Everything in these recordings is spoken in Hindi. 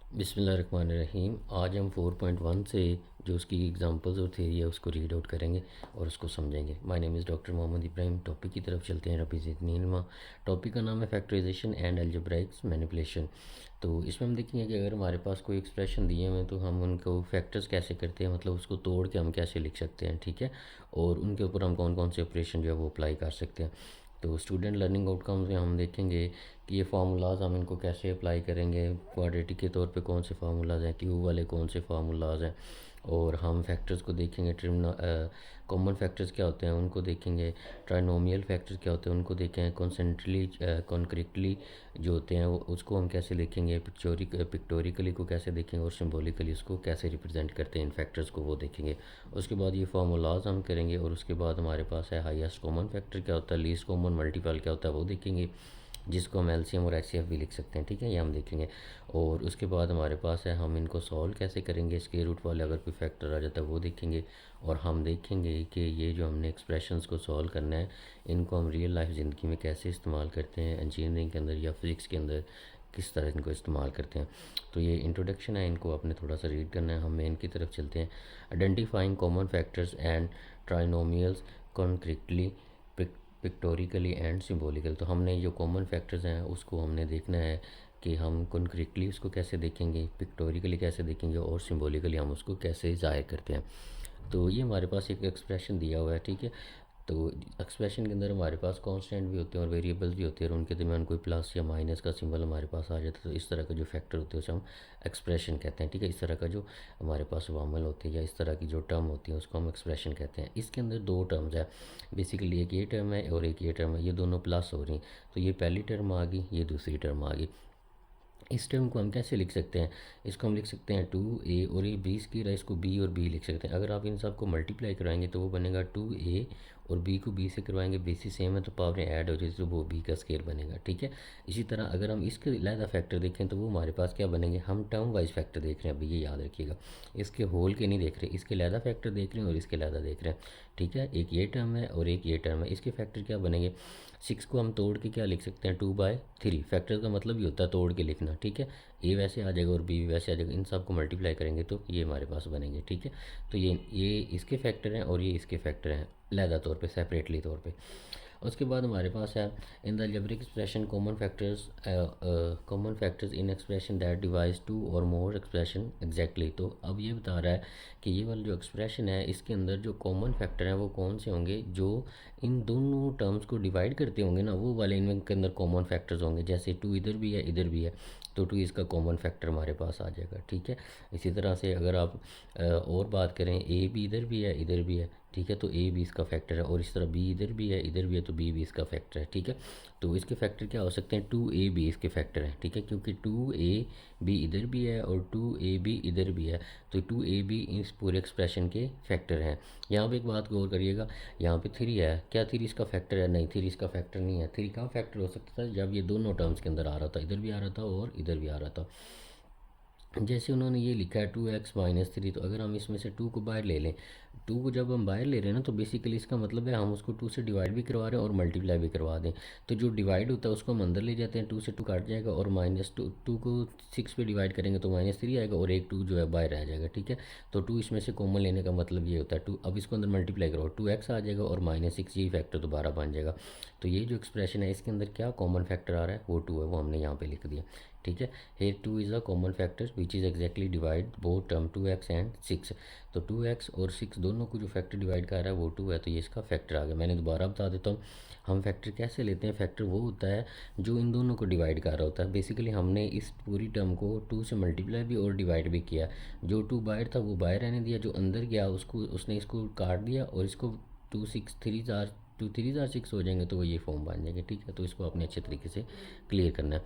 बिस्मिल्लाहिर्रहमानिर्रहीम। आज हम 4.1 से जो उसकी एग्जांपल्स और थ्योरी है उसको रीड आउट करेंगे और उसको समझेंगे। My name is doctor Mohammad Ibrahim. Topic की तरफ चलते हैं। रबी ज़िदनी इल्मा। टॉपिक का नाम है फैक्टराइजेशन एंड अलजेब्राइक मैनिपुलेशन। तो इसमें हम देखेंगे कि अगर हमारे पास कोई एक्सप्रेशन दिए हुए हैं तो हम उनको फैक्टर्स कैसे करते हैं, मतलब उसको तोड़ के हम कैसे लिख सकते हैं, ठीक है। और उनके ऊपर हम कौन कौन से ऑपरेशन जो है वो अप्लाई कर सकते हैं। तो स्टूडेंट लर्निंग आउटकम्स में हम देखेंगे कि ये फार्मूलाज हम इनको कैसे अप्लाई करेंगे। क्वाड्रेटिक के तौर पे कौन से फार्मूलाज हैं, क्यूब वाले कौन से फार्मूलाज हैं। और हम फैक्टर्स को देखेंगे। कॉमन फैक्टर्स क्या होते हैं उनको देखेंगे। ट्राइनोमियल फैक्टर्स क्या होते हैं उनको देखेंगे। कॉन्क्रीटली जो होते हैं वो उसको हम कैसे देखेंगे। पिक्टोरिकली को कैसे देखेंगे और सिम्बोलिकली उसको कैसे रिप्रेजेंट करते हैं इन फैक्टर्स को, वो देखेंगे। उसके बाद ये फार्मूलाज हम करेंगे और उसके बाद हमारे पास है हाईएस्ट कॉमन फैक्टर क्या होता है, लीस्ट कॉमन मल्टीपल क्या होता है वो देखेंगे, जिसको हम एलसीएम और एचसीएफ भी लिख सकते हैं, ठीक है। ये हम देखेंगे। और उसके बाद हमारे पास है हम इनको सॉल्व कैसे करेंगे। स्क्वायर रूट वाले अगर कोई फैक्टर आ जाता है वो देखेंगे। और हम देखेंगे कि ये जो हमने एक्सप्रेशंस को सॉल्व करना है इनको हम रियल लाइफ ज़िंदगी में कैसे इस्तेमाल करते हैं, इंजीनियरिंग के अंदर या फिज़िक्स के अंदर किस तरह इनको इस्तेमाल करते हैं। तो ये इंट्रोडक्शन है, इनको आपने थोड़ा सा रीड करना है। हम मेन की तरफ चलते हैं। Identifying common factors and trinomials concretely, pictorially and symbolical. तो हमने जो कॉमन फैक्टर्स हैं उसको हमने देखना है कि हम कॉन्क्रीटली उसको कैसे देखेंगे, पिक्टोरिकली कैसे देखेंगे और सिम्बोलिकली हम उसको कैसे ज़ाहिर करते हैं। तो ये हमारे पास एक एक्सप्रेशन दिया हुआ है, ठीक है। तो एक्सप्रेशन के अंदर हमारे पास कांस्टेंट भी होते हैं और वेरिएबल्स भी होते हैं और उनके दरमियान कोई प्लस या माइनस का सिंबल हमारे पास आ जाता है। तो इस तरह का जो फैक्टर होते हैं उसे हम एक्सप्रेशन कहते हैं, ठीक है। इस तरह का जो हमारे पास वामल होते हैं या इस तरह की जो टर्म होती है उसको हम एक्सप्रेशन कहते हैं। इसके अंदर दो टर्म्स है बेसिकली, एक ये टर्म है और एक ये टर्म है। ये दोनों प्लस हो रही, तो ये पहली टर्म आ गई, ये दूसरी टर्म आ गई। इस टर्म को हम कैसे लिख सकते हैं, इसको हम लिख सकते हैं 2a और ये 20 की रहा इसको b और b लिख सकते हैं। अगर आप इन सब को मल्टीप्लाई कराएंगे तो वो बनेगा 2a और b को b से करवाएंगे, बेसिस सेम है तो पावरें ऐड हो जाती है तो वो b का स्केयर बनेगा, ठीक है। इसी तरह अगर हम इसके लहदा फैक्टर देखें तो वो हमारे पास क्या बनेंगे, हम टर्म वाइज फैक्टर देख रहे हैं, अभी ये याद रखिएगा। इसके होल के नहीं देख रहे, इसके लहदा फैक्टर देख रहे हैं और इसके लहदा देख रहे हैं, ठीक है। एक ये टर्म है और एक ये टर्म है। इसके फैक्टर क्या बनेंगे, 6 को हम तोड़ के क्या लिख सकते हैं 2/3। फैक्टर का मतलब ही होता है तोड़ के लिखना, ठीक है। ए वैसे आ जाएगा और बी वैसे आ जाएगा, इन सब को मल्टीप्लाई करेंगे तो ये हमारे पास बनेंगे, ठीक है। तो ये इसके फैक्टर हैं और ये इसके फैक्टर हैं लहदा तौर पे, सेपरेटली तौर पे। उसके बाद हमारे पास है in the algebraic expression common factors in expression that divides two और मोर एक्सप्रेशन एग्जैक्टली। तो अब ये बता रहा है कि ये वाला जो एक्सप्रेशन है इसके अंदर जो कॉमन फैक्टर हैं वो कौन से होंगे, जो इन दोनों टर्म्स को डिवाइड करते होंगे ना, वो वाले इनके अंदर कॉमन फैक्टर्स होंगे। जैसे 2 इधर भी है इधर भी है तो 2 इसका कॉमन फैक्टर हमारे पास आ जाएगा, ठीक है। इसी तरह से अगर आप और बात करें, ए भी इधर भी है इधर भी है, ठीक है, तो ए भी इसका फैक्टर है। और इस तरह बी इधर भी है इधर भी है तो बी भी इसका फैक्टर है, ठीक है। तो इसके फैक्टर क्या हो सकते हैं, 2ab इसके फैक्टर हैं, ठीक है, क्योंकि 2ab इधर भी है और 2ab इधर भी है तो 2ab इस पूरे एक्सप्रेशन के फैक्टर हैं। यहाँ पे एक बात गौर करिएगा, यहाँ पे 3 है, क्या 3 इसका फैक्टर है, नहीं 3 इसका फैक्टर नहीं है। 3 का फैक्टर हो सकता था जब ये दोनों टर्म्स के अंदर आ रहा था, इधर भी आ रहा था और इधर भी आ रहा था। जैसे उन्होंने ये लिखा है 2x-3, तो अगर हम इसमें से 2 को बाहर ले लें, 2 को जब हम बाहर ले रहे हैं ना तो बेसिकली इसका मतलब है हम उसको 2 से डिवाइड भी करवा रहे हैं और मल्टीप्लाई भी करवा दें। तो जो डिवाइड होता है उसको हम अंदर ले जाते हैं, 2 से 2 काट जाएगा और -2 को 6 पे डिवाइड करेंगे तो -3 आएगा और एक 2 जो है बाहर रह जाएगा, ठीक है। तो 2 इसमें से कॉमन लेने का मतलब ये होता है 2। अब इसको अंदर मल्टीप्लाई करो 2x आ जाएगा और -6 यही फैक्टर दोबारा बन जाएगा। तो ये जो एक्सप्रेशन है इसके अंदर क्या कॉमन फैक्टर आ रहा है वो 2 है, वो हमने यहाँ पे लिख दिया, ठीक है। Here 2 is a common factor which is exactly divide both term 2x and 6। तो 2x और 6 दोनों को जो फैक्टर डिवाइड कर रहा है वो 2 है, तो ये इसका फैक्टर आ गया। मैंने दोबारा बता देता हूँ हम फैक्टर कैसे लेते हैं। फैक्टर वो होता है जो इन दोनों को डिवाइड कर रहा होता है। बेसिकली हमने इस पूरी टर्म को 2 से मल्टीप्लाई भी और डिवाइड भी किया। जो 2 बाहर था वो बाहर रहने दिया, जो अंदर गया उसको उसने इसको काट दिया और इसको 2 3 6 हो जाएंगे तो वो ये फॉर्म बन जाएंगे, ठीक है। तो इसको अपने अच्छे तरीके से क्लियर करना है।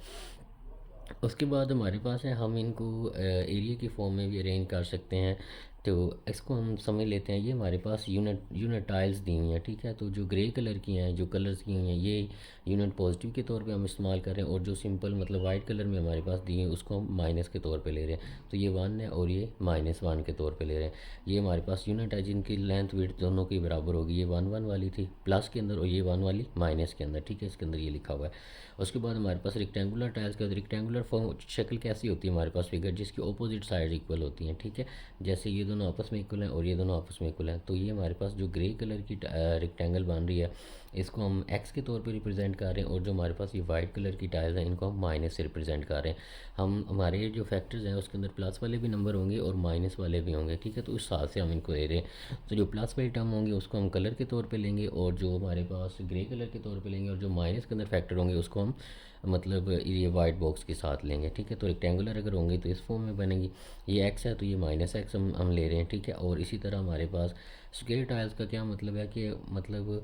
उसके बाद हमारे पास है हम इनको एरिया की फॉर्म में भी अरेंज कर सकते हैं। तो इसको हम समझ लेते हैं, ये हमारे पास यूनिट टाइल्स दी हुई हैं, ठीक है। तो जो ग्रे कलर की हैं, जो कलर्स की हुई हैं, ये यूनिट पॉजिटिव के तौर पे हम इस्तेमाल कर रहे हैं, और जो सिंपल मतलब वाइट कलर में हमारे पास दी है उसको हम माइनस के तौर पे ले रहे हैं। तो ये 1 है और ये -1 के तौर पे ले रहे हैं। ये हमारे पास यूनिट है जिनकी लेंथ विड्थ दोनों की बराबर होगी। ये 1 वाली थी प्लस के अंदर, और ये 1 वाली माइनस के अंदर, ठीक है। इसके अंदर ये लिखा हुआ है। उसके बाद हमारे पास रेक्टेंगुलर टाइल्स का रेक्टेंगुलर फॉर्म शक्ल कैसी होती है हमारे पास फिगर, जिसकी ऑपोजिट साइड इक्वल होती हैं, ठीक है। जैसे ये दोनों आपस में इक्वल हैं और ये दोनों आपस में इक्वल हैं। तो ये हमारे पास जो ग्रे कलर की रेक्टेंगल बन रही है, इसको हम एक्स के तौर पे रिप्रेजेंट कर रहे हैं, और जो हमारे पास ये वाइट कलर की टाइल्स हैं इनको हम माइनस से रिप्रेजेंट कर रहे हैं। हम हमारे जो फैक्टर्स हैं उसके अंदर प्लस वाले भी नंबर होंगे और माइनस वाले भी होंगे, ठीक है। तो उस हिसाब से हम इनको ले रहे हैं। तो जो प्लस वाली टर्म होंगे उसको हम कलर के तौर पे लेंगे, और जो हमारे पास ग्रे कलर के तौर पे लेंगे, और जो माइनस के अंदर फैक्टर होंगे उसको हम मतलब ये वाइट बॉक्स के साथ लेंगे, ठीक है। तो रेक्टेंगुलर अगर होंगे तो इस फॉर्म में बनेगी। ये एक्स है तो ये -x हम ले रहे हैं, ठीक है। और इसी तरह हमारे पास स्क्वायर टाइल्स का क्या मतलब है कि मतलब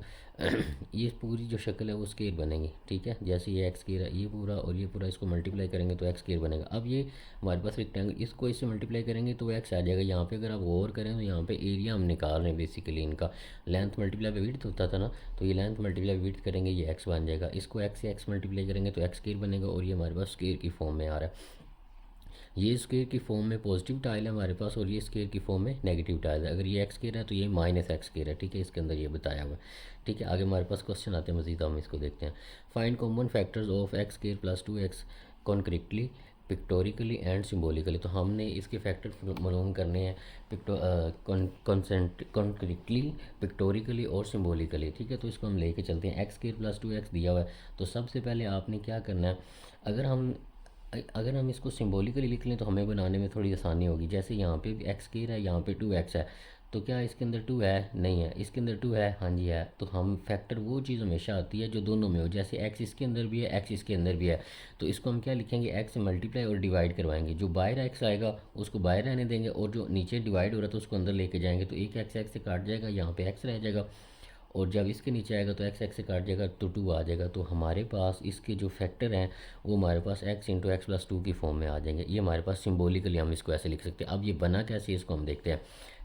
ये पूरी जो शक्ल है वो स्क्वायर बनेगी, ठीक है। जैसे ये एक्स स्क्वायर है, ये पूरा और ये पूरा, इसको मल्टीप्लाई करेंगे तो एक्स स्क्वायर बनेगा। अब ये हमारे पास रेक्टेंगल, इसको इससे मल्टीप्लाई करेंगे तो एक्स आ जाएगा। यहाँ पे अगर आप गौर करें तो यहाँ पे एरिया हम निकाल रहे हैं बेसिकली इनका। लेंथ मल्टीप्लाई बाई विड्थ होता था ना, तो ये लेंथ मल्टीप्लाई बाई विड्थ करेंगे, ये एक्स बन जाएगा। इसको एक्स से एक्स मल्टीप्लाई करेंगे तो एक्स स्क्वायर बनेगा, और ये हमारे पास स्क्वायर की फॉर्म में आ रहा है। ये स्क्वायर की फॉर्म में पॉजिटिव टाइल है हमारे पास, और ये स्क्वायर की फॉर्म में नेगेटिव टाइल है। अगर ये एक्स स्क्वायर है तो ये -x स्क्वायर है, ठीक है। इसके अंदर ये बताया हुआ है, ठीक है। आगे हमारे पास क्वेश्चन आते हैं मजीद, हम इसको देखते हैं। Find common factors of x square plus 2x concretely, pictorially and symbolically. तो हमने इसके फैक्टर मालूम करने हैं कॉन्क्रीटली, पिक्टोरिकली और सिम्बोलिकली, ठीक है। तो इसको हम लेके चलते हैं। एक्स स्क्वायर प्लस 2x दिया हुआ है, तो सबसे पहले आपने क्या करना है, अगर हम इसको सिंबॉलिकली लिख लें तो हमें बनाने में थोड़ी आसानी होगी। जैसे यहाँ पे भी एक्स स्क्वायर है, यहाँ पे 2x है, तो क्या इसके अंदर 2 है? नहीं है। इसके अंदर 2 है? हाँ जी है। तो हम फैक्टर वो चीज़ हमेशा आती है जो दोनों में हो। जैसे x इसके अंदर भी है, x इसके अंदर भी है, तो इसको हम क्या लिखेंगे, x से मल्टीप्लाई और डिवाइड करवाएंगे। जो बाहर x आएगा उसको बाहर रहने देंगे, और जो नीचे डिवाइड हो रहा है तो उसको अंदर लेके जाएंगे। तो एक x से काट जाएगा, यहाँ पे x रह जाएगा, और जब इसके नीचे आएगा तो x से काट जाएगा तो 2 आ जाएगा। तो हमारे पास इसके जो फैक्टर हैं वो हमारे पास x इंटू एक्स प्लस 2 की फॉर्म में आ जाएंगे। ये हमारे पास सिंबॉलिकली हम इसको ऐसे लिख सकते हैं। अब ये बना कैसे इसको हम देखते हैं,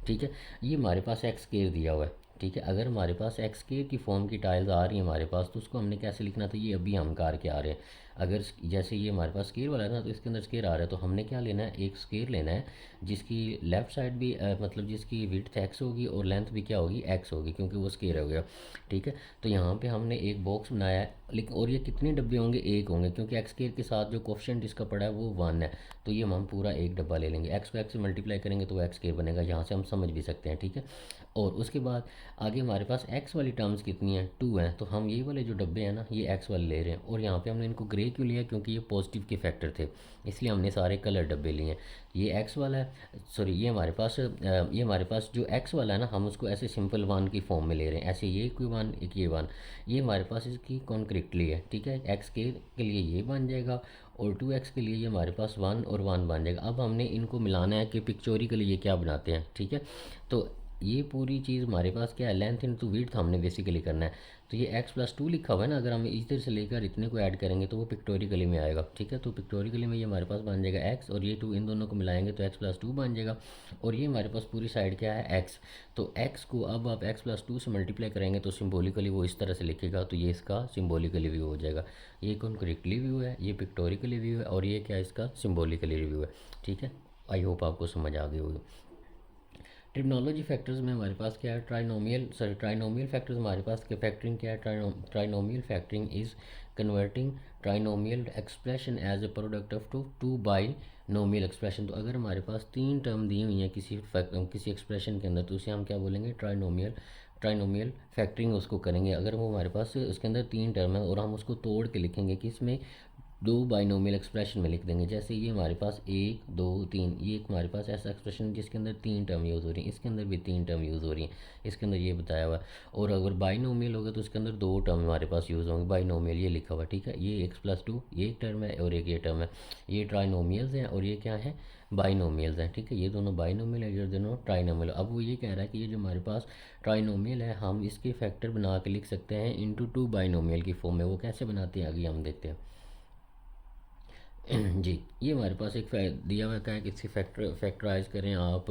ठीक है। ये हमारे पास एक्स स्क्वायर दिया हुआ है, ठीक है। अगर हमारे पास एक्स स्क्वायर की फॉर्म की टाइल्स आ रही है हमारे पास, तो उसको हमने कैसे लिखना था, ये अभी हम करके आ रहे हैं। अगर जैसे ये हमारे पास स्क्वायर वाला है ना, तो इसके अंदर स्क्वायर आ रहा है, तो हमने क्या लेना है, एक स्क्वायर लेना है जिसकी लेफ़्ट साइड भी मतलब जिसकी विड्थ एक्स होगी और लेंथ भी क्या होगी, एक्स होगी, क्योंकि वो स्क्वायर हो गया, ठीक है। तो यहाँ पे हमने एक बॉक्स बनाया है, लेकिन और ये कितने डब्बे होंगे, एक होंगे, क्योंकि एक्स स्क्वायर के साथ जो कोफिशिएंट इसका पड़ा है वो 1 है। तो ये हम पूरा एक डब्बा ले लेंगे। एक्स को एक्स से मल्टीप्लाई करेंगे तो वो एक्स स्क्वायर बनेगा, यहाँ से हम समझ भी सकते हैं, ठीक है। और उसके बाद आगे हमारे पास एक्स वाली टर्म्स कितनी हैं, 2 हैं। तो हम ये वाले जो डब्बे हैं ना, ये एक्स वाले ले रहे हैं, और यहाँ पे हमने इनको ग्रे क्यों लिया, क्योंकि ये पॉजिटिव के फैक्टर थे, इसलिए हमने सारे कलर डब्बे लिए हैं। ये एक्स वाला है, सॉरी ये हमारे पास जो एक्स वाला है ना, हम उसको ऐसे सिंपल 1 की फॉर्म में ले रहे हैं। ऐसे ये कोई 1, एक ये 1, ये हमारे पास इसकी कॉन्क्रीटली है, ठीक है। एक्स के लिए ये बन जाएगा, और 2x के लिए ये हमारे पास 1 और 1 बन जाएगा। अब हमने इनको मिलाना है कि पिक्चोरिकली ये क्या बनाते हैं, ठीक है। तो ये पूरी चीज़ हमारे पास क्या है, लेंथ इंटू विड्थ हमने बेसिकली करना है। तो ये x प्लस 2 लिखा हुआ है ना, अगर हम इधर से लेकर इतने को ऐड करेंगे तो वो पिक्टोरिकली में आएगा, ठीक है। तो पिक्टोरिकली में ये हमारे पास बन जाएगा x, और ये 2 इन दोनों को मिलाएंगे तो x प्लस 2 बन जाएगा, और ये हमारे पास पूरी साइड क्या है, x। तो x को अब आप x प्लस 2 से मल्टीप्लाई करेंगे तो सिम्बोलिकली वो इस तरह से लिखेगा, तो ये इसका सिम्बोलिकली व्यू हो जाएगा। ये कॉन्क्रीटली व्यू है, ये पिक्टोरिकली व्यू है, और ये क्या इसका सिम्बोलिकली रिव्यू है, ठीक है। आई होप आपको समझ आ गई होगी। ट्रिग्नोलॉजी फैक्टर्स में हमारे पास क्या है, ट्राइनोमियल फैक्टर्स हमारे पास के फैक्टरिंग क्या है, trinomial factoring is converting trinomial expression as a product of two binomial expression. तो अगर हमारे पास 3 टर्म दी हुई हैं किसी एक्सप्रेशन के अंदर, तो उसे हम क्या बोलेंगे, ट्राइनोमियल फैक्टरिंग उसको करेंगे। अगर वो हमारे पास उसके अंदर 3 टर्म है और हम उसको तोड़ के लिखेंगे कि इसमें 2 बाइनोमियल एक्सप्रेशन में लिख देंगे। जैसे ये हमारे पास 1 2 3, ये एक हमारे पास ऐसा एक्सप्रेशन जिसके अंदर 3 टर्म यूज़ हो रही हैं, इसके अंदर भी 3 टर्म यूज़ हो रही हैं, इसके अंदर ये बताया हुआ है। और अगर बाइनोमियल होगा तो इसके अंदर 2 टर्म हमारे पास यूज़ होंगे। बाइनोमियल ये लिखा हुआ है, ठीक है। ये x प्लस 2 ये एक टर्म है और एक ये टर्म है। ये ट्राइनोमियल्स हैं और ये क्या है, बाइनोमियल्स हैं, ठीक है। ये दोनों बाइनोमियल है, ये दोनों ट्राइनोमियल। अब वो ये कह रहा है कि ये जो हमारे पास ट्राइनोमियल है, हम इसके फैक्टर बना के लिख सकते हैं इंटू 2 बाइनोमियल की फॉर्म में। वो कैसे बनाते हैं आगे हम देखते हैं। जी, ये हमारे पास एक दिया हुआ है कि इससे फैक्टराइज करें आप,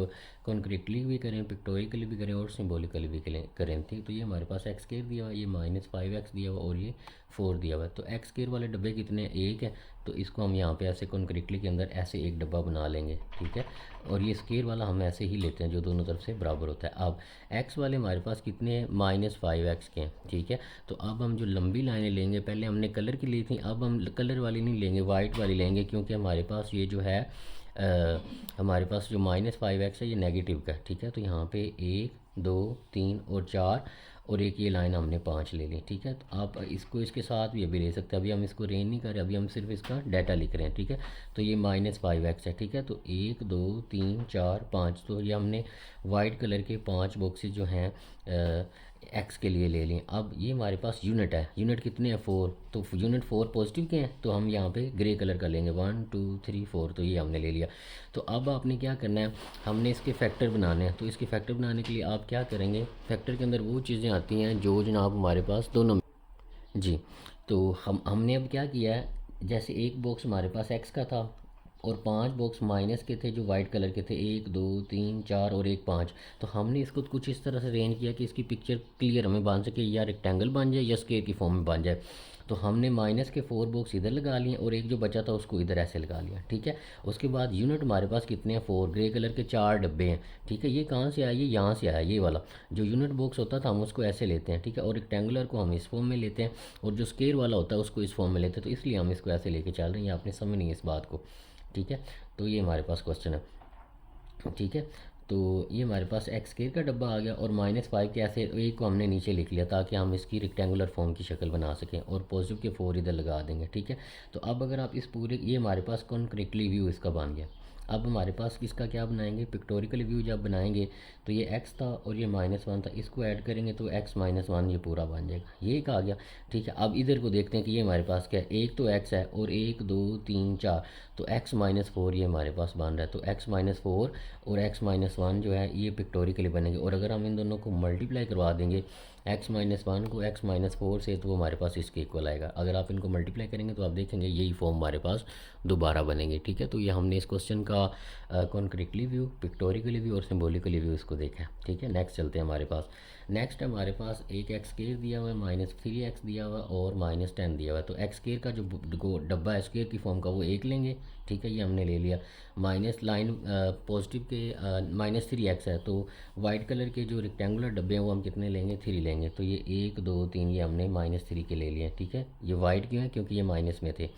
कॉन्क्रीटली भी करें, पिक्टोरिकली भी करें और सिम्बोलिकली भी करें। ठीक, तो ये हमारे पास एक्स स्केयर दिया हुआ है, ये -5x दिया हुआ और ये 4 दिया हुआ है। तो एक्स स्केयर वाले डब्बे कितने, एक है, तो इसको हम यहाँ पे ऐसे कॉन्क्रीटली के अंदर ऐसे एक डब्बा बना लेंगे। ठीक है, और ये स्केयर वाला हम ऐसे ही लेते हैं जो दोनों तरफ से बराबर होता है। अब एक्स वाले हमारे पास कितने हैं, -5x के हैं। ठीक है, तो अब हम जो लंबी लाइनें लेंगे, पहले हमने कलर की ली थी, अब हम कलर वाली नहीं लेंगे, वाइट वाली लेंगे, क्योंकि हमारे पास ये जो है हमारे पास जो -5x है ये नेगेटिव का है। ठीक है, तो यहाँ पे 1 2 3 और 4 और एक ये लाइन हमने 5 ले ली। ठीक है, तो आप इसको इसके साथ भी अभी ले सकते हैं, अभी हम इसको रेंज नहीं कर रहे, अभी हम सिर्फ इसका डाटा लिख रहे हैं। ठीक है, तो ये -5x है। ठीक है, तो 1 2 3 4 5, तो ये हमने वाइट कलर के 5 बॉक्सेस जो हैं एक्स के लिए ले लें। अब ये हमारे पास यूनिट है, यूनिट कितने हैं, 4, तो यूनिट 4 पॉजिटिव के हैं, तो हम यहाँ पे ग्रे कलर का लेंगे, 1 2 3 4, तो ये हमने ले लिया। तो अब आपने क्या करना है, हमने इसके फैक्टर बनाने हैं। तो इसके फैक्टर बनाने के लिए आप क्या करेंगे, फैक्टर के अंदर वो चीज़ें आती हैं जो जनाब हमारे पास दोनों। जी, तो हमने अब क्या किया है, जैसे एक बॉक्स हमारे पास एक्स का था और 5 बॉक्स माइनस के थे जो वाइट कलर के थे, 1 2 3 4 और एक 5। तो हमने इसको कुछ इस तरह से अरेंज किया कि इसकी पिक्चर क्लियर हमें बन सके, या रेक्टेंगल बन जाए या स्क्वायर की फॉर्म में बन जाए। तो हमने माइनस के 4 बॉक्स इधर लगा लिए और एक जो बचा था उसको इधर ऐसे लगा लिया। ठीक है, उसके बाद यूनिट हमारे पास कितने हैं, 4, ग्रे कलर के 4 डब्बे हैं। ठीक है, ये कहाँ से आया, ये यहाँ से आया, ये वाला जो यूनिट बॉक्स होता था हम उसको ऐसे लेते हैं। ठीक है, और रेक्टेंगुलर को हम इस फॉर्म में लेते हैं और जो स्क्वायर वाला होता है उसको इस फॉर्म में लेते हैं, तो इसलिए हम इसको ऐसे लेके चल रहे हैं, आपने समझनी है इस बात को। ठीक है, तो ये हमारे पास क्वेश्चन है। ठीक है, तो ये हमारे पास एक्स स्क्वायर का डब्बा आ गया और -5 के ऐसे एक को हमने नीचे लिख लिया ताकि हम इसकी रेक्टेंगुलर फॉर्म की शक्ल बना सकें, और पॉजिटिव के 4 इधर लगा देंगे। ठीक है, तो अब अगर आप इस पूरे, ये हमारे पास कॉन्क्रीटली व्यू इसका बन गया। अब हमारे पास इसका क्या बनाएंगे, पिक्टोरिकल व्यू जब बनाएंगे तो ये x था और ये -1 था, इसको ऐड करेंगे तो x-1 ये पूरा बन जाएगा, ये एक आ गया। ठीक है, अब इधर को देखते हैं कि ये हमारे पास क्या है, एक तो x है और 1 2 3 4, तो x-4 ये हमारे पास बन रहा है। तो x-4 और x-1 जो है ये पिक्टोरिकली बनेंगे, और अगर हम इन दोनों को मल्टीप्लाई करवा देंगे x-1 को x-4 से, तो वो हमारे पास इसके इक्वल आएगा। अगर आप इनको मल्टीप्लाई करेंगे तो आप देखेंगे यही फॉर्म हमारे पास दोबारा बनेंगे। ठीक है, तो ये हमने इस क्वेश्चन का कॉन्क्रीटली व्यू, पिक्टोरिकली व्यू और सिम्बोलिकली व्यू इसको देखा है। ठीक है, नेक्स्ट चलते हैं हमारे पास। नेक्स्ट हमारे पास एक एक्स स्केयर दिया हुआ है, -3x दिया हुआ है और -10 दिया हुआ है। तो एक्स स्केयर का जो डब्बा है स्केयर की फॉर्म का वो एक लेंगे। ठीक है, ये हमने ले लिया। माइनस लाइन पॉजिटिव के -3x है, तो वाइट कलर के जो रेक्टेंगुलर डब्बे हैं वो हम कितने लेंगे, 3 लेंगे। तो ये 1 2 3 ये हमने -3 के ले लिए। ठीक है, ये वाइट क्यों है, क्योंकि ये माइनस में थे।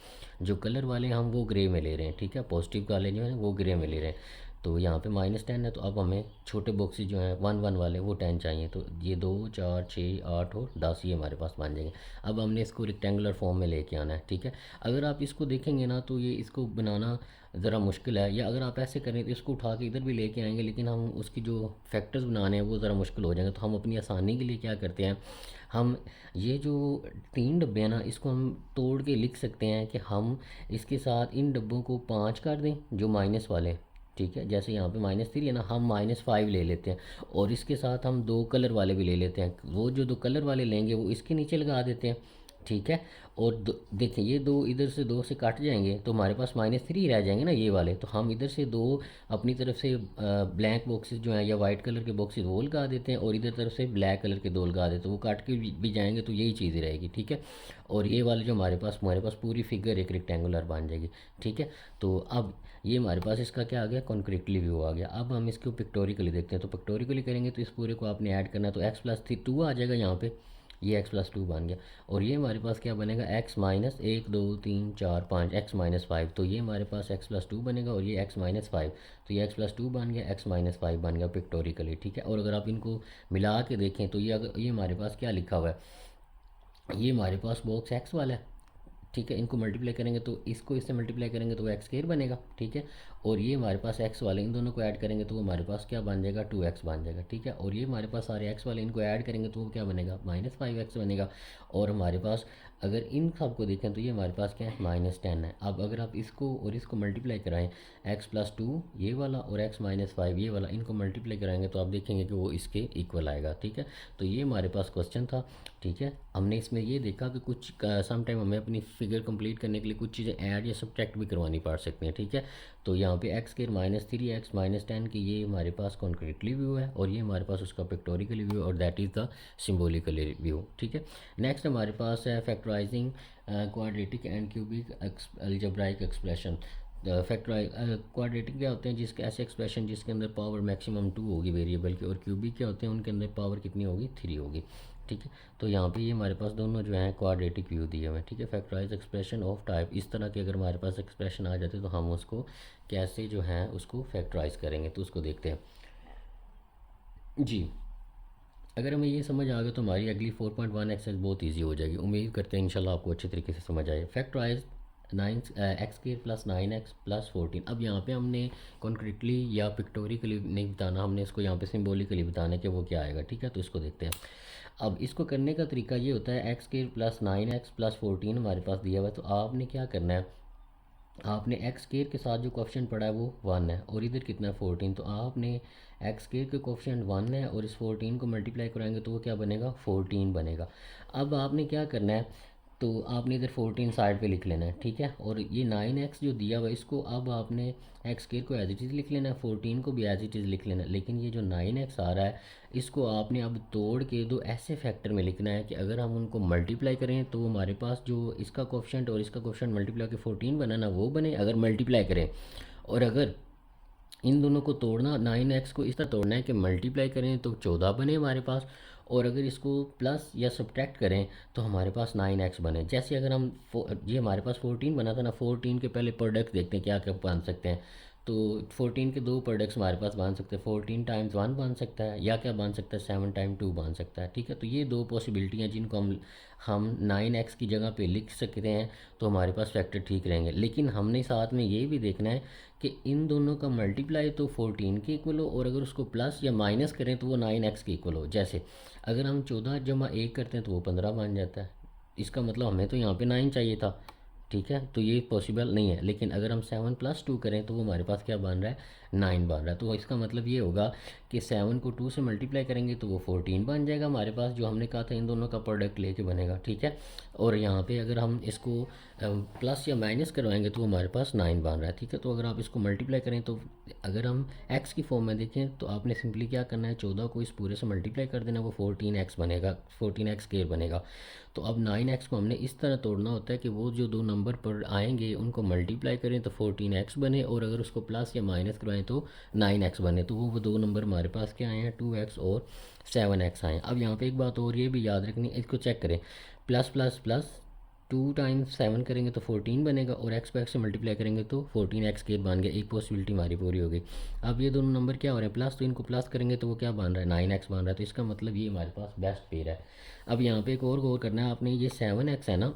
जो कलर वाले हम वो ग्रे में ले रहे हैं। ठीक है, पॉजिटिव वाले जो हैं वो ग्रे में ले रहे हैं। तो यहाँ पे -10 है, तो अब हमें छोटे बॉक्सेस जो हैं 1 1 वाले वो 10 चाहिए। तो ये 2 4 6 8 और 10 ये हमारे पास बन जाएंगे। अब हमने इसको रेक्टेंगुलर फॉर्म में लेके आना है। ठीक है, अगर आप इसको देखेंगे ना तो ये इसको बनाना ज़रा मुश्किल है, या अगर आप ऐसे करें तो इसको उठा के इधर भी लेके आएंगे, लेकिन हम उसकी जो फैक्टर्स बनाने हैं वो ज़रा मुश्किल हो जाएंगे। तो हम अपनी आसानी के लिए क्या करते हैं, हम ये जो 3 डब्बे हैं ना इसको हम तोड़ के लिख सकते हैं कि हम इसके साथ इन डब्बों को 5 कर दें जो माइनस वाले। ठीक है, जैसे यहाँ पे -3 है ना, हम -5 ले लेते हैं और इसके साथ हम 2 कलर वाले भी ले लेते हैं। वो जो 2 कलर वाले लेंगे वो इसके नीचे लगा देते हैं। ठीक है, और देखें ये 2 इधर से 2 से कट जाएंगे तो हमारे पास -3 रह जाएंगे ना ये वाले। तो हम इधर से 2 अपनी तरफ से ब्लैक बॉक्सेस जो हैं या वाइट कलर के बॉक्सेस वो लगा देते हैं, और इधर तरफ से ब्लैक कलर के 2 लगा देते हैं, वो काट के भी जाएंगे तो यही चीज़ रहेगी। ठीक है, और ये वाले जो हमारे पास पूरी फिगर एक रेक्टेंगुलर बन जाएगी। ठीक है, तो अब ये हमारे पास इसका क्या आ गया, कॉन्क्रीटली व्यू आ गया। अब हम इसको पिक्टोरिकली देखते हैं। तो पिक्टोरिकली करेंगे तो इस पूरे को आपने ऐड करना है, तो x+2 आ जाएगा यहाँ पे, ये x+2 बन गया। और ये हमारे पास क्या बनेगा, x-1 2 3 4 5 x-5, तो ये हमारे पास x+2 बनेगा और ये x-5, तो ये x+2 बन गया, x-5 बन गया पिक्टोरिकली। ठीक है, और अगर आप इनको मिला के देखें तो ये हमारे पास क्या लिखा हुआ है, ये हमारे पास बॉक्स एक्स वाला है। ठीक है, इनको मल्टीप्लाई करेंगे तो इसको इससे मल्टीप्लाई करेंगे तो वो एक्स स्क्वायर बनेगा। ठीक है, और ये हमारे पास एक्स वाले, इन दोनों को ऐड करेंगे तो वो हमारे पास क्या बन जाएगा, 2x बन जाएगा, ठीक है। और ये हमारे पास सारे एक्स वाले, इनको ऐड करेंगे तो वो क्या बनेगा, -5x बनेगा। और हमारे पास अगर इन सब को देखें तो ये हमारे पास क्या है, -10 है। अब अगर आप इसको और इसको मल्टीप्लाई कराएं, x+2 ये वाला और x-5 ये वाला, इनको मल्टीप्लाई कराएंगे तो आप देखेंगे कि वो इसके इक्वल आएगा, ठीक है। तो ये हमारे पास क्वेश्चन था, ठीक है। हमने इसमें ये देखा कि कुछ सम टाइम हमें अपनी फिगर कंप्लीट करने के लिए कुछ चीज़ें ऐड या सब्ट्रैक्ट भी करवानी पड़ सकती हैं, ठीक है। तो यहाँ पे x² -3x-10 की ये हमारे पास कॉन्क्रीटली व्यू है, और ये हमारे पास उसका पिक्टोरिकली व्यू, और that is the symbolically view, ठीक है। नेक्स्ट हमारे पास है factorising quadratic and cubic algebraic expression. Factorise quadratic क्या होते हैं, जिसके ऐसे एक्सप्रेशन जिसके अंदर पावर मैक्सिमम 2 होगी वेरिएबल की, और क्यूबिक क्या होते हैं, उनके अंदर पावर कितनी होगी, 3 होगी, ठीक है। तो यहाँ पे ये हमारे पास दोनों जो हैं क्वाड्रेटिक व्यू दिए हुए हैं, ठीक है। फैक्टराइज एक्सप्रेशन ऑफ टाइप, इस तरह के अगर हमारे पास एक्सप्रेशन आ जाते तो हम उसको कैसे जो है उसको फैक्टराइज करेंगे, तो उसको देखते हैं जी। अगर हमें ये समझ आ गया तो हमारी अगली 4.1 एक्सरसाइज बहुत इजी हो जाएगी। उम्मीद करते हैं इंशाल्लाह आपको अच्छे तरीके से समझ आए। Factorise 9x² + 9x + 14। अब यहाँ पे हमने कॉन्क्रीटली या पिक्टोरिकली नहीं बताना, हमने इसको यहाँ पे सिम्बोलिकली बताना है कि वो क्या आएगा, ठीक है। तो इसको देखते हैं। अब इसको करने का तरीका ये होता है, x² + 9x + 14 हमारे पास दिया हुआ है, तो आपने क्या करना है, आपने एक्स केयर के साथ जो कोफिशिएंट पड़ा है वो 1 है, और इधर कितना है 14, तो आपने एक्स केयर के कोफिशिएंट 1 है और इस 14 को मल्टीप्लाई कराएंगे तो वो क्या बनेगा, 14 बनेगा। अब आपने क्या करना है, तो आपने इधर 14 साइड पे लिख लेना है, ठीक है। और ये 9x जो दिया हुआ है इसको अब आपने एक्स केयर को एज इट इज़ लिख लेना है, 14 को भी एज इट इज़ लिख लेना है। लेकिन ये जो 9x आ रहा है इसको आपने अब तोड़ के दो ऐसे फैक्टर में लिखना है कि अगर हम उनको मल्टीप्लाई करें तो हमारे पास जो इसका कोफिशिएंट और इसका कोफिशिएंट मल्टीप्लाई के 14 बना ना वो बने, अगर मल्टीप्लाई करें। और अगर इन दोनों को तोड़ना, 9x को इस तरह तोड़ना है कि मल्टीप्लाई करें तो 14 बने हमारे पास, और अगर इसको प्लस या सब्ट्रैक्ट करें तो हमारे पास 9x बने। जैसे अगर हम ये हमारे पास 14 बना था ना, 14 के पहले प्रोडक्ट देखते हैं क्या क्या बन सकते हैं। तो 14 के दो प्रोडक्ट्स हमारे पास बन सकते हैं, 14 टाइम्स 1 बन सकता है, या क्या बन सकता है 7 टाइम 2 बन सकता है, ठीक है। तो ये दो पॉसिबिलिटी हैं जिनको हम 9x की जगह पे लिख सकते हैं, तो हमारे पास फैक्टर ठीक रहेंगे। लेकिन हमने साथ में ये भी देखना है कि इन दोनों का मल्टीप्लाई तो 14 के इक्वल हो, और अगर उसको प्लस या माइनस करें तो वो 9x के इक्वल हो। जैसे अगर हम 14 जमा 1 करते हैं तो वो 15 बन जाता है, इसका मतलब हमें तो यहाँ पे 9 चाहिए था, ठीक है। तो ये पॉसिबल नहीं है। लेकिन अगर हम 7 + 2 करें तो वो हमारे पास क्या बन रहा है, 9 बन रहा है। तो इसका मतलब ये होगा कि 7 को 2 से मल्टीप्लाई करेंगे तो वो 14 बन जाएगा हमारे पास, जो हमने कहा था इन दोनों का प्रोडक्ट लेके बनेगा, ठीक है। और यहाँ पे अगर हम इसको प्लस या माइनस करवाएंगे तो हमारे पास 9 बन रहा है, ठीक है। तो अगर आप इसको मल्टीप्लाई करें तो अगर हम x की फॉर्म में देखें तो आपने सिंपली क्या करना है, 14 को इस पूरे से मल्टीप्लाई कर देना, वो 14x बनेगा, 14x केयर बनेगा। तो अब 9x को हमने इस तरह तोड़ना होता है कि वो जो दो नंबर पर आएंगे उनको मल्टीप्लाई करें तो 14x बने, और अगर उसको प्लस या माइनस करवाएं तो 9x बने। तो वो दो नंबर हमारे पास क्या आए हैं, 2x और 7x आए हैं। अब यहाँ पे एक बात और ये भी याद रखनी, इसको चेक करें, प्लस प्लस प्लस 2 टाइम्स 7 करेंगे तो 14 बनेगा, और एक्स को एक्स से मल्टीप्लाई करेंगे तो 14x केयर बन गया। एक पॉसिबिलिटी हमारी पूरी हो गई। अब ये दोनों नंबर क्या हो रहे हैं, प्लस, तो इनको प्लस करेंगे तो वो क्या बन रहा है, 9x बन रहा है। तो इसका मतलब ये हमारे पास बेस्ट पेयर है। अब यहाँ पे एक और गौर करना है आपने, ये 7x है ना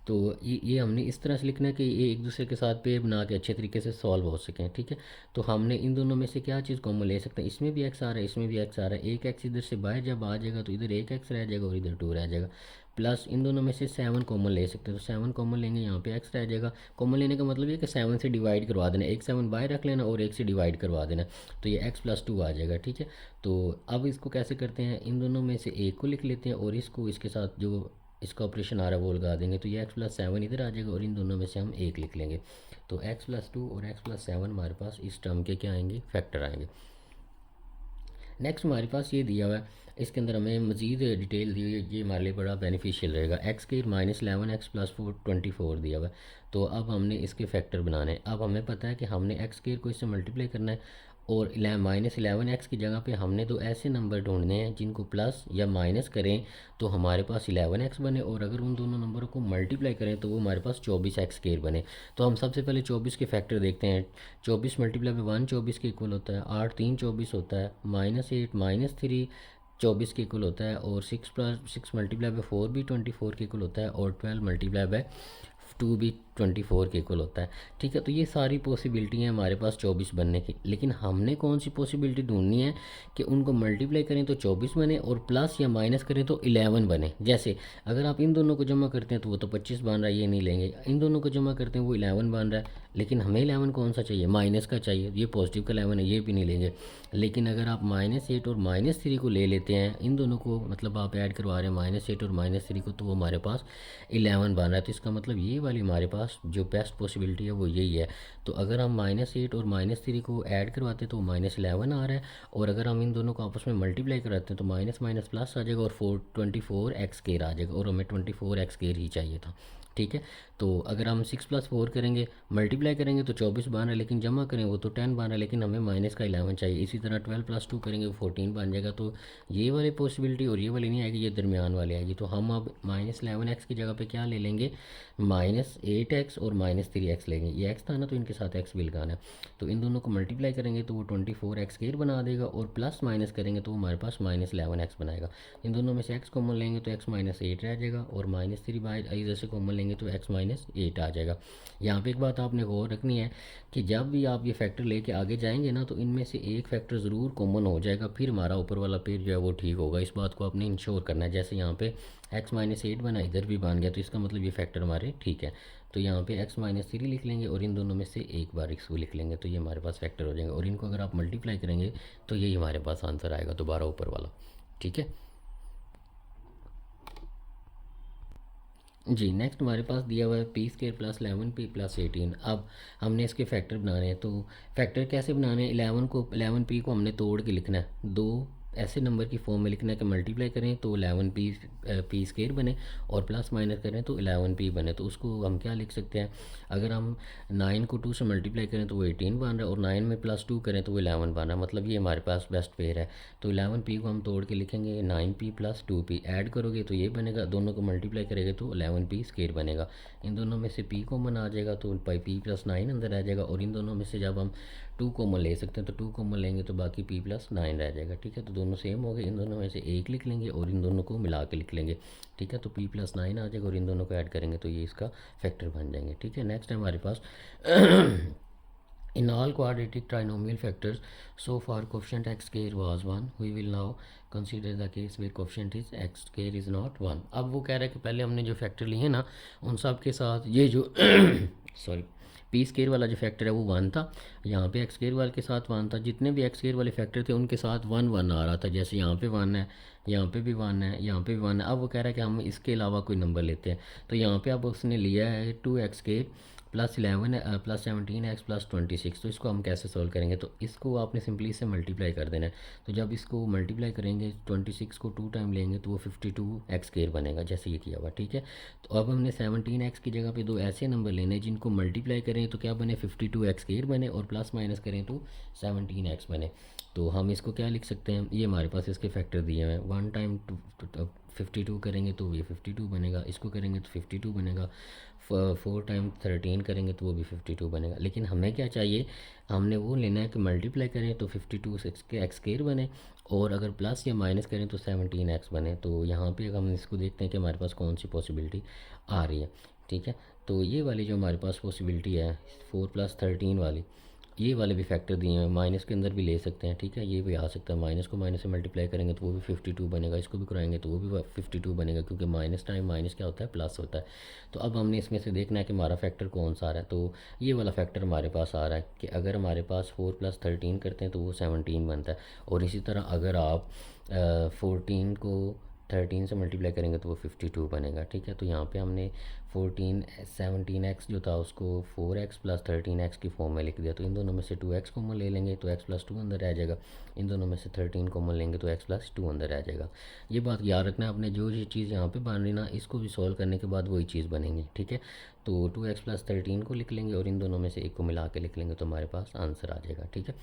तो ये हमने इस तरह से लिखना है कि ये एक दूसरे के साथ पेयर बना के अच्छे तरीके से सॉल्व हो सकें, ठीक है। तो हमने इन दोनों में से क्या चीज़ कॉमन ले सकते हैं, इसमें भी x आ रहा है, इसमें भी x आ रहा है। एक x इधर से बाहर जब आ जाएगा तो इधर एक x रह जाएगा और इधर 2 रह जाएगा। प्लस इन दोनों में से 7 कॉमन ले सकते हैं, तो 7 कॉमन लेंगे, यहाँ पे x रह जाएगा। कॉमन लेने का मतलब ये कि 7 से डिवाइड करवा देना, एक 7 बाहर रख लेना और एक से डिवाइड करवा देना, तो ये x + 2 आ जाएगा, ठीक है। तो अब इसको कैसे करते हैं, इन दोनों में से एक को लिख लेते हैं और इसको इसके साथ जो इसका ऑपरेशन आ रहा है वो लगा देंगे, तो ये x + 7 इधर आ जाएगा और इन दोनों में से हम एक लिख लेंगे। तो x + 2 और x + 7 हमारे पास इस टर्म के क्या आएंगे, फैक्टर आएंगे। नेक्स्ट हमारे पास ये दिया हुआ है, इसके अंदर हमें मज़ीद डिटेल दी हुई है, ये हमारे लिए बड़ा बेनिफिशियल रहेगा। x² -11x + 24 दिया हुआ है। तो अब हमने इसके फैक्टर बनाने हैं। अब हमें पता है कि हमने x² को इससे मल्टीप्लाई करना है, और -11x की जगह पे हमने दो ऐसे नंबर ढूंढने हैं जिनको प्लस या माइनस करें तो हमारे पास 11x बने, और अगर उन दोनों नंबरों को मल्टीप्लाई करें तो वो हमारे पास 24x² बने। तो हम सबसे पहले 24 के फैक्टर देखते हैं। 24 × 1 24 के इक्वल होता है, 8 3 24 होता है, -8 -3 24 के इक्वल होता है, और 6 + 6 × 4 भी 24 के इक्वल होता है, और 12 × टू भी 24 के इक्वल होता है। ठीक है, तो ये सारी पॉसिबिलिटी हैं हमारे पास 24 बनने की, लेकिन हमने कौन सी पॉसिबिलिटी ढूंढनी है कि उनको मल्टीप्लाई करें तो 24 बने और प्लस या माइनस करें तो 11 बने। जैसे अगर आप इन दोनों को जमा करते हैं तो वो तो 25 बन रहा है, ये नहीं लेंगे। इन दोनों को जमा करते हैं वो 11 बन रहा है, लेकिन हमें 11 कौन सा चाहिए, माइनस का चाहिए। ये पॉजिटिव का 11 है, ये भी नहीं लेंगे। लेकिन अगर आप -8 और -3 को ले लेते हैं, इन दोनों को मतलब आप ऐड करवा रहे हैं -8 और -3 को, तो वो हमारे पास 11 बन रहा है। तो इसका मतलब ये वाली हमारे पास जो बेस्ट पॉसिबिलिटी है वो यही है। तो अगर हम -8 और -3 को ऐड करवाते हैं तो -11 आ रहा है, और अगर हम इन दोनों को आपस में मल्टीप्लाई कराते हैं तो माइनस माइनस प्लस आ जाएगा और 24x² आ जाएगा, और हमें 24x² ही चाहिए था। ठीक है, तो अगर हम 6+4 करेंगे, मल्टीप्लाई करेंगे तो 24 बन रहा है, लेकिन जमा करें वो तो 10 बन रहा है, लेकिन हमें माइनस का 11 चाहिए। इसी तरह 12+2 करेंगे वो 14 बन जाएगा। तो ये वाली पॉसिबिलिटी और ये वाली नहीं आएगी, ये दरमियान वाली आएगी। तो हम अब -11x की जगह पे क्या ले लेंगे, -8x और -3x लेंगे। ये x था ना, तो इनके साथ x भी लगाना है। तो इन दोनों को मल्टीप्लाई करेंगे तो वो 24x² बना देगा, और प्लस माइनस करेंगे तो वो हमारे पास -11x बनाएगा। इन दोनों में से x कॉमन लेंगे तो x -8 रह जाएगा, और -3 बाई इधर से कॉमन लेंगे तो x -8 आ जाएगा। यहाँ पे एक बात आपने गौर रखनी है कि जब भी आप ये फैक्टर लेके आगे जाएंगे ना, तो इनमें से एक फैक्टर ज़रूर कॉमन हो जाएगा, फिर हमारा ऊपर वाला पेज जो है वो ठीक होगा। इस बात को आपने इंश्योर करना है। जैसे यहाँ पे x -8 बना, इधर भी बन गया, तो इसका मतलब ये फैक्टर हमारे ठीक है। तो यहाँ पे x -3 लिख लेंगे, और इन दोनों में से एक बार इसको लिख लेंगे, तो ये हमारे पास फैक्टर हो जाएंगे। और इनको अगर आप मल्टीप्लाई करेंगे तो यही हमारे पास आंसर आएगा दोबारा ऊपर वाला। ठीक है जी। नेक्स्ट हमारे पास दिया हुआ है p² + 11p + 18। अब हमने इसके फैक्टर बनाने हैं। तो फैक्टर कैसे बनाने हैं, 11p को हमने तोड़ के लिखना है, दो ऐसे नंबर की फॉर्म में लिखना है कि मल्टीप्लाई करें तो 11p² बने, और प्लस माइनस करें तो 11p बने। तो उसको हम क्या लिख सकते हैं, अगर हम 9 को 2 से मल्टीप्लाई करें तो वो 18 बन रहा है, और 9 में +2 करें तो वो 11 बन रहा है। मतलब ये हमारे पास बेस्ट पेयर है। तो 11p को हम तोड़ के लिखेंगे 9p + 2p, ऐड करोगे तो ये बनेगा, दोनों को मल्टीप्लाई करेंगे तो 11p² बनेगा। इन दोनों में से p कॉमन आ जाएगा तो p + 9 अंदर आ जाएगा, और इन दोनों में से जब हम 2 कॉमन ले सकते हैं तो 2 कॉमन लेंगे तो बाकी p + 9 रह जाएगा। ठीक है, तो दोनों सेम हो गए। इन दोनों में से एक लिख लेंगे और इन दोनों को मिला के लिख लेंगे। ठीक है, तो p + 9 आ जाएगा, और इन दोनों को ऐड करेंगे तो ये इसका फैक्टर बन जाएंगे। ठीक है, नेक्स्ट है हमारे पास in all quadratic trinomial factors so far coefficient x² was 1, we will now consider the case where coefficient is x² is not 1। अब वो कह रहा है कि पहले हमने जो फैक्टर लिए हैं ना, उन सब के साथ ये जो सॉरी p² वाला जो फैक्टर है वो 1 था, यहाँ पे x² वाले के साथ 1 था। जितने भी x² वाले फैक्टर थे उनके साथ 1 1 आ रहा था। जैसे यहाँ पे 1 है, यहाँ पे भी 1 है, यहाँ पे भी 1 है। अब वो कह रहा है कि हम इसके अलावा कोई नंबर लेते हैं। तो यहाँ पे अब उसने लिया है 2x² +11 +17x +26। तो इसको हम कैसे सॉल्व करेंगे, तो इसको आपने सिंपली इससे मल्टीप्लाई कर देना है। तो जब इसको मल्टीप्लाई करेंगे 26 को 2 टाइम लेंगे तो वो 52x² बनेगा, जैसे ये किया हुआ। ठीक है, तो अब हमने 17x की जगह पे दो ऐसे नंबर लेने हैं जिनको मल्टीप्लाई करें तो क्या बने, 52x² बने, और प्लस माइनस करें तो 17x बने। तो हम इसको क्या लिख सकते हैं, ये हमारे पास इसके फैक्टर दिए हुए हैं। 1 टाइम 52 करेंगे तो ये 52 बनेगा, इसको करेंगे तो 52 बनेगा। 4 टाइम 13 करेंगे तो वो भी 52 बनेगा। लेकिन हमें क्या चाहिए, हमने वो लेना है कि मल्टीप्लाई करें तो 52 x² बने, और अगर प्लस या माइनस करें तो 17x बने। तो यहाँ पे हम इसको देखते हैं कि हमारे पास कौन सी पॉसिबिलिटी आ रही है। ठीक है, तो ये वाली जो हमारे पास पॉसिबिलिटी है 4 + 13 वाली, ये वाले भी फैक्टर दिए हैं, माइनस के अंदर भी ले सकते हैं। ठीक है, ये भी आ सकता है, माइनस को माइनस से मल्टीप्लाई करेंगे तो वो भी 52 बनेगा, इसको भी कराएंगे तो वो भी 52 बनेगा, क्योंकि माइनस टाइम माइनस क्या होता है, प्लस होता है। तो अब हमने इसमें से देखना है कि हमारा फैक्टर कौन सा आ रहा है। तो ये वाला फैक्टर हमारे पास आ रहा है कि अगर हमारे पास 4 + 13 करते हैं तो वो 17 बनता है, और इसी तरह अगर आप 14 को 13 से मल्टीप्लाई करेंगे तो वो 52 बनेगा। ठीक है, तो यहाँ पे हमने 17x जो था उसको 4x + 13x की फॉर्म में लिख दिया। तो इन दोनों में से 2x कॉमन ले लेंगे तो x + 2 अंदर रह जाएगा। इन दोनों में से 13 कॉमन लेंगे तो x + 2 अंदर रह जाएगा। ये बात याद रखना है आपने, जो ये चीज़ यहाँ पे बन रही ना, इसको भी सॉल्व करने के बाद वही चीज़ बनेंगी। ठीक है, तो 2x + 13 को लिख लेंगे और इन दोनों में से एक को मिला के लिख लेंगे तो हमारे पास आंसर आ जाएगा। ठीक है,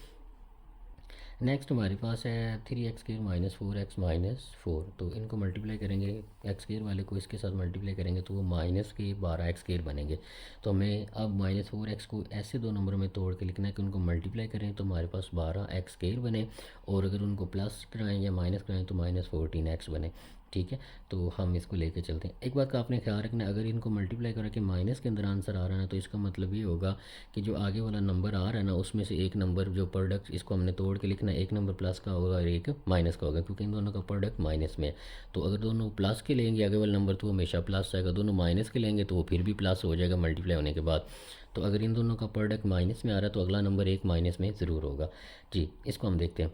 नेक्स्ट हमारे पास है 3x² - 4x - 4। तो इनको मल्टीप्लाई करेंगे, x² वाले को इसके साथ मल्टीप्लाई करेंगे तो वो -12x² बनेंगे। तो हमें अब -4x को ऐसे दो नंबरों में तोड़ के लिखना है कि उनको मल्टीप्लाई करें तो हमारे पास 12x² बने, और अगर उनको प्लस कराएँ या माइनस कराएँ तो -14x बने। ठीक है, तो हम इसको लेके चलते हैं। एक बात का आपने ख्याल रखना है, अगर इनको मल्टीप्लाई करके माइनस के अंदर आंसर आ रहा है ना, तो इसका मतलब ये होगा कि जो आगे वाला नंबर आ रहा है ना, उसमें से एक नंबर जो प्रोडक्ट, इसको हमने तोड़ के लिखना है, एक नंबर प्लस का होगा और एक माइनस का होगा, क्योंकि इन दोनों का प्रोडक्ट माइनस में है। तो अगर दोनों प्लस के लेंगे आगे वाला नंबर, तो वो हमेशा प्लस आएगा, दोनों माइनस के लेंगे तो वो फिर भी प्लस हो जाएगा मल्टीप्लाई होने के बाद। तो अगर इन दोनों का प्रोडक्ट माइनस में आ रहा है तो अगला नंबर एक माइनस में ज़रूर होगा। जी, इसको हम देखते हैं।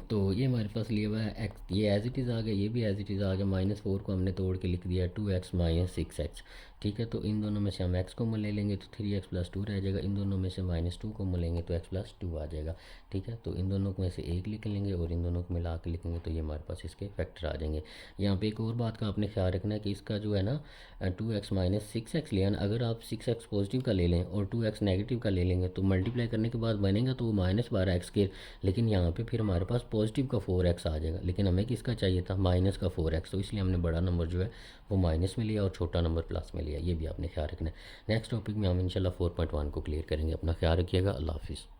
तो ये हमारे पास लिया हुआ है एक्स, ये एज इट इज़ आ गया, ये भी एज इट इज़ आ गया। -4 को हमने तोड़ के लिख दिया 2x - 6x। ठीक है, तो इन दोनों में से हम x कॉमन ले लेंगे तो 3x + 2 रह जाएगा। इन दोनों में से -2 कॉमन लेंगे तो x + 2 आ जाएगा। ठीक है, तो इन दोनों में से एक लिख लेंगे और इन दोनों को मिला के लिखेंगे तो ये हमारे पास इसके फैक्टर आ जाएंगे। यहाँ पे एक और बात का आपने ख्याल रखना है कि इसका जो है ना 2x - 6x लिया ना, अगर आप 6x पॉजिटिव का ले लें और 2x नेगेटिव का ले लेंगे तो मल्टीप्लाई करने के बाद बनेगा तो वो -12x, लेकिन यहाँ पे फिर हमारे पास पॉजिटिव का 4x आ जाएगा, लेकिन हमें किसका चाहिए था, माइनस का 4x, तो इसलिए हमने बड़ा नंबर जो है वो माइनस में लिया और छोटा नंबर प्लस में लिया। ये भी आपने ख्याल रखना है। नेक्स्ट टॉपिक में हम इंशाल्लाह 4.1 को क्लियर करेंगे। अपना ख्याल रखिएगा। अल्लाह हाफिज़।